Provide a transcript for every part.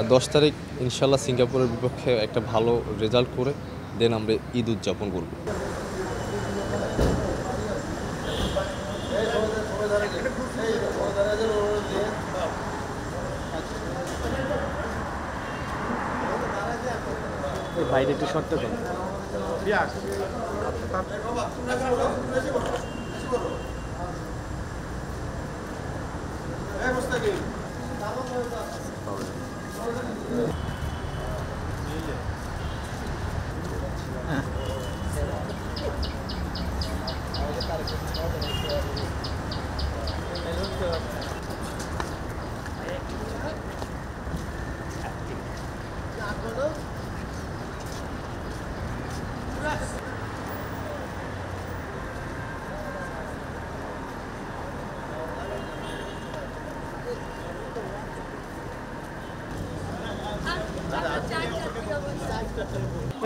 10 তারিখ ইনশাল্লাহ সিঙ্গাপুরের বিপক্ষে একটা ভালো রেজাল্ট করে দেন আমরা ঈদ উদযাপন করব। বাইরে একটু শর্ত দেন।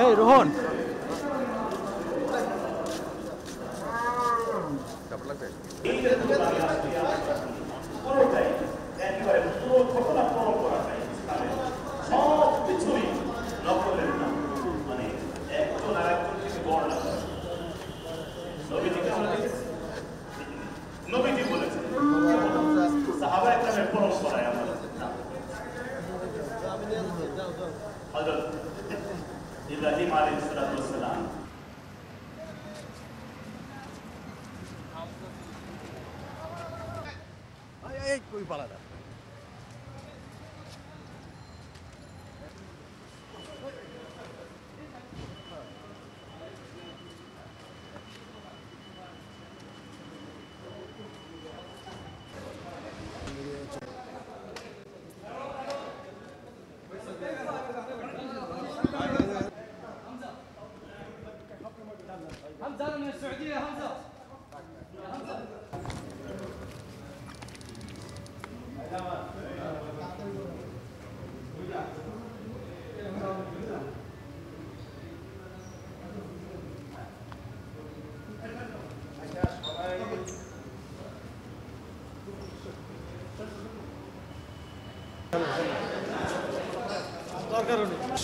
এই রোহন, নবীজি বলেছেন সাহাবা একরামের পরম্পরায় আমাদের হযরত ইব্রাহিম আলাইহিস সালাম এই কই পালাটা حمزة من السعودية يا حمزة.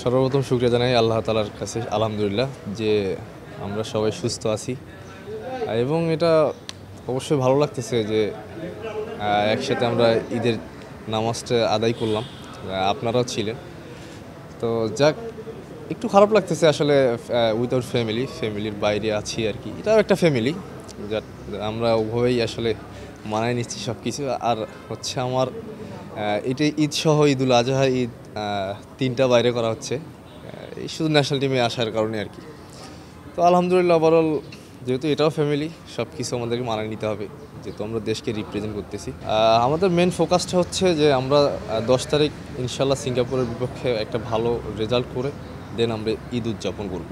সর্বপ্রথম শুকরিয়া জানাই আল্লাহ তাআলার কাছে আলহামদুলিল্লাহ যে আমরা সবাই সুস্থ আছি এবং এটা অবশ্যই ভালো লাগতেছে যে একসাথে আমরা ঈদের নামাজটা আদায় করলাম, আপনারাও ছিলেন। তো যাক, একটু খারাপ লাগতেছে আসলে উইদাউট ফ্যামিলির বাইরে আছি আর কি। এটাও একটা ফ্যামিলি, যা আমরা ওভাবেই আসলে মানায় নিচ্ছি সব কিছু। আর হচ্ছে আমার এটা ঈদ সহ ঈদুল আজহা ঈদ তিনটা বাইরে করা হচ্ছে এই শুধু ন্যাশনাল টিমে আসার কারণে আর কি। তো আলহামদুলিল্লাহ ওভারঅল যেহেতু এটাও ফ্যামিলি, সব কিছু আমাদেরকে মানায় নিতে হবে যেহেতু আমরা দেশকে রিপ্রেজেন্ট করতেছি। আমাদের মেন ফোকাসটা হচ্ছে যে আমরা 10 তারিখ ইনশাল্লাহ সিঙ্গাপুরের বিপক্ষে একটা ভালো রেজাল্ট করে দেন আমরা ঈদ উদযাপন করব।